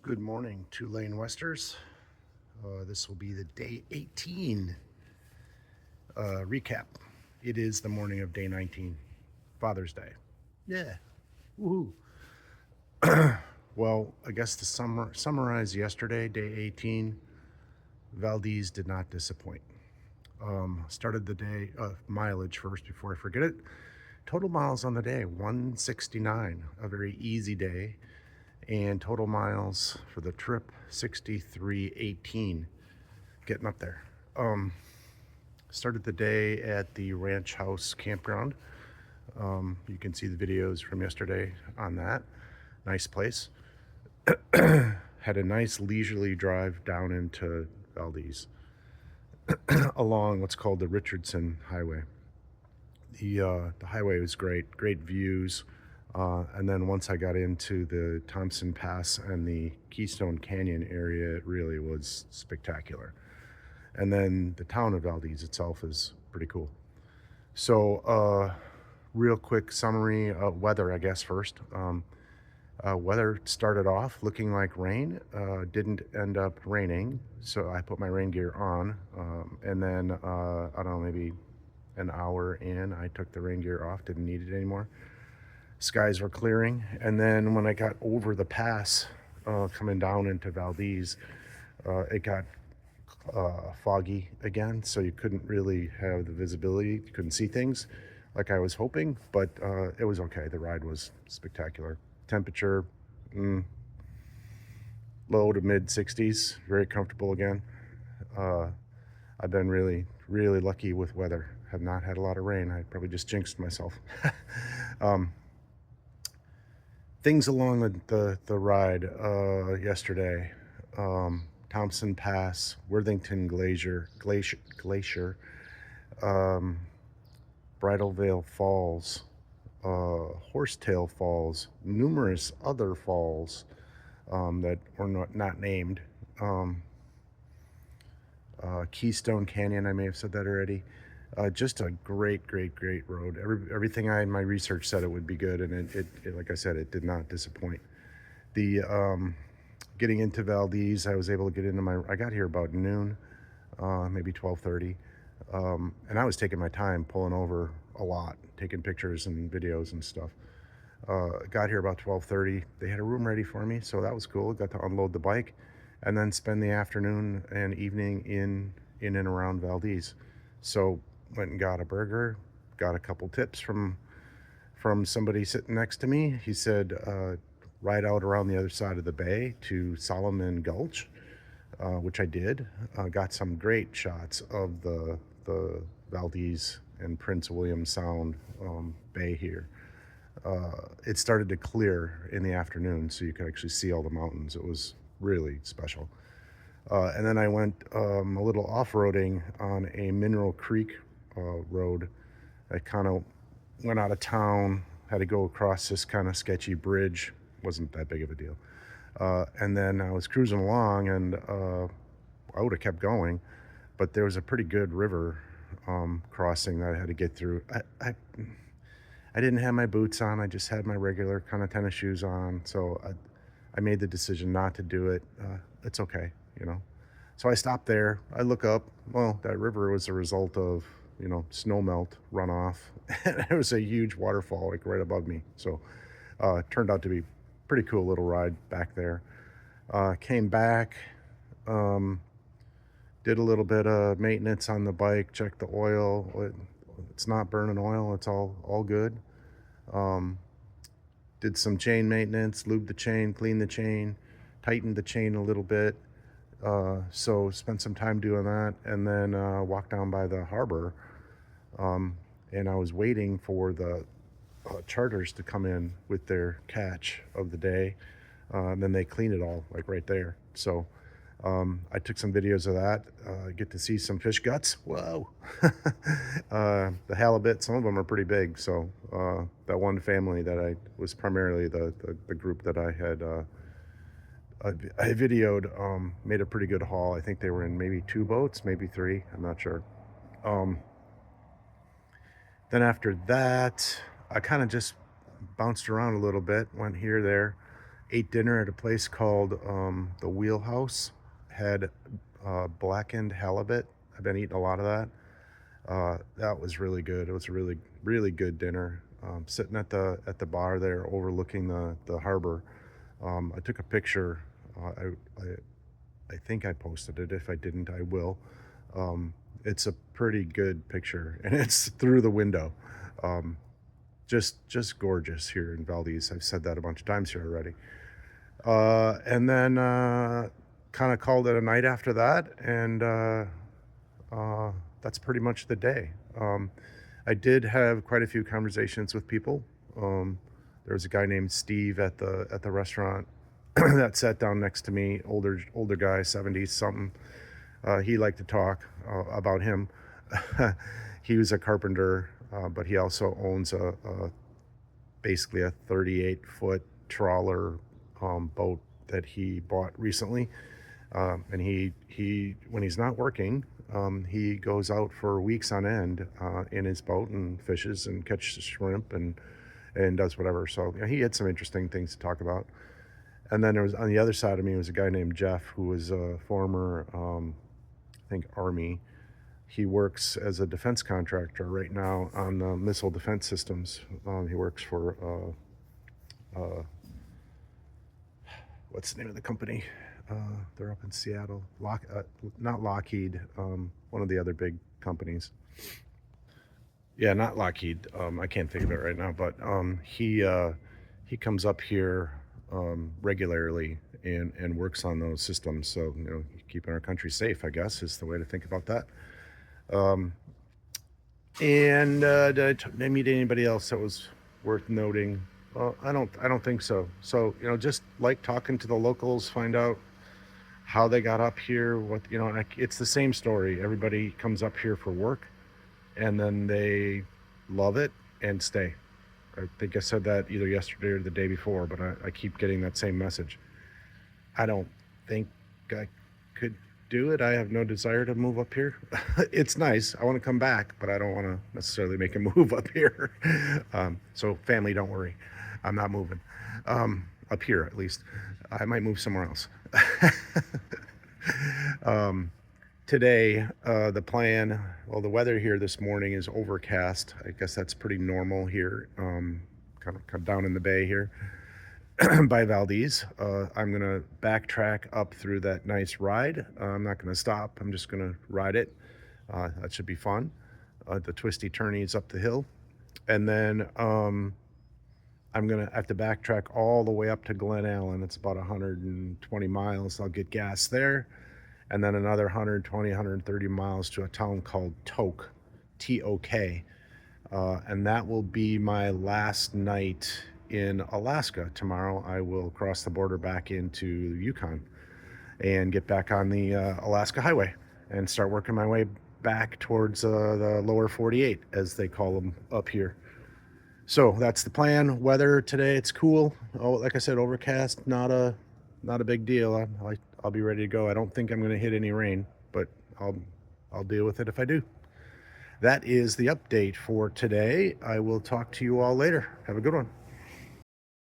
Good morning, Tulane Westers. This will be the day 18 recap. It is the morning of day 19, Father's Day. Yeah, woohoo. Well, I guess to summarize yesterday, day 18, Valdez did not disappoint. Started the day, mileage first before I forget it. Total miles on the day, 169, a very easy day. And total miles for the trip, 6318, getting up there. Started the day at the Ranch House Campground. You can see the videos from yesterday on that. Nice place. Had a nice leisurely drive down into Valdez along what's called the Richardson Highway. The highway was great views. And then once I got into the Thompson Pass and the Keystone Canyon area, it really was spectacular. And then the town of Valdez itself is pretty cool. So, real quick summary of weather, I guess, first. Weather started off looking like rain, didn't end up raining, so I put my rain gear on. And then, I don't know, maybe an hour in, I took the rain gear off, didn't need it anymore. Skies were clearing, and then when I got over the pass, coming down into Valdez, it got foggy again, so you couldn't really have the visibility, you couldn't see things like I was hoping, but it was okay. The ride was spectacular. Temperature, low to mid 60s, very comfortable again. I've been really lucky with weather. Have not had a lot of rain. I probably just jinxed myself. Things along the ride yesterday, Thompson Pass, Worthington Glacier, Bridal Veil Falls, Horsetail Falls, numerous other falls that were not named. Keystone Canyon, I may have said that already. Just a great road. Everything I in my research said it would be good, and it like I said, it did not disappoint. The getting into Valdez, I was able to get into I got here about noon, maybe 12:30, and I was taking my time, pulling over a lot, taking pictures and videos and stuff. Got here about 12:30. They had a room ready for me, so that was cool. Got to unload the bike, and then spend the afternoon and evening in and around Valdez. So went and got a burger, got a couple tips from somebody sitting next to me. He said, ride out around the other side of the bay to Solomon Gulch, which I did. Got some great shots of the Valdez and Prince William Sound bay here. It started to clear in the afternoon, so you could actually see all the mountains. It was really special. And then I went a little off-roading on a Mineral Creek road. I kind of went out of town, had to go across this kind of sketchy bridge. Wasn't that big of a deal. And then I was cruising along, and I would have kept going, but there was a pretty good river crossing that I had to get through. I didn't have my boots on. I just had my regular kind of tennis shoes on, so I made the decision not to do it. It's okay, you know. So I stopped there. I look up. Well, that river was a result of, snow melt runoff. And there was a huge waterfall like right above me. So it turned out to be pretty cool little ride back there. Came back, did a little bit of maintenance on the bike, checked the oil. It's not burning oil. It's all good. Did some chain maintenance, lubed the chain, cleaned the chain, tightened the chain a little bit. So spent some time doing that, and then walked down by the harbor, and I was waiting for the charters to come in with their catch of the day, and then they clean it all like right there. So I took some videos of that. Get to see some fish guts. Whoa. The halibut, some of them are pretty big. So that one family that I was primarily the group that I had I videoed, made a pretty good haul. I think they were in maybe 2 boats, maybe 3, I'm not sure. Then after that, I kind of just bounced around a little bit, went here, there, ate dinner at a place called the Wheelhouse. Had blackened halibut. I've been eating a lot of that. That was really good. It was a really really good dinner. Sitting at the bar there, overlooking the harbor. I took a picture. I think I posted it. If I didn't, I will. It's a pretty good picture, and it's through the window. Um, just gorgeous here in Valdez. I've said that a bunch of times here already. And then kind of called it a night after that, and that's pretty much the day. I did have quite a few conversations with people. There was a guy named Steve at the restaurant that sat down next to me, older guy, 70s something. He liked to talk about him. He was a carpenter, but he also owns basically a 38-foot trawler boat that he bought recently. And he when he's not working, he goes out for weeks on end in his boat and fishes and catches shrimp and does whatever. So he had some interesting things to talk about. And then there was on the other side of me was a guy named Jeff, who was a former, I think, Army. He works as a defense contractor right now on missile defense systems. He works for what's the name of the company? They're up in Seattle. Not Lockheed. One of the other big companies. Yeah, not Lockheed. I can't think of it right now, but he comes up here regularly and works on those systems. So keeping our country safe, I guess, is the way to think about that. And did I meet anybody else that was worth noting? I don't think so. So just like talking to the locals, find out how they got up here. What it's the same story. Everybody comes up here for work, and then they love it and stay. I think I said that either yesterday or the day before, but I keep getting that same message. I don't think I could do it. I have no desire to move up here. It's nice. I want to come back, but I don't want to necessarily make a move up here. So family, don't worry. I'm not moving. Up here, at least. I might move somewhere else. Today, the plan, well, the weather here this morning is overcast. I guess that's pretty normal here, kind of down in the bay here by Valdez. I'm going to backtrack up through that nice ride. I'm not going to stop. I'm just going to ride it. That should be fun. The twisty turnies up the hill. And then I'm going to have to backtrack all the way up to Glen Allen. It's about 120 miles. I'll get gas there. And then another 120, 130 miles to a town called Tok, T-O-K. And that will be my last night in Alaska. Tomorrow I will cross the border back into Yukon and get back on the Alaska Highway and start working my way back towards the lower 48, as they call them up here. So that's the plan. Weather today, it's cool. Oh, like I said, overcast, not a big deal. I'll be ready to go. I don't think I'm going to hit any rain, but I'll deal with it if I do. That is the update for today. I will talk to you all later. Have a good one.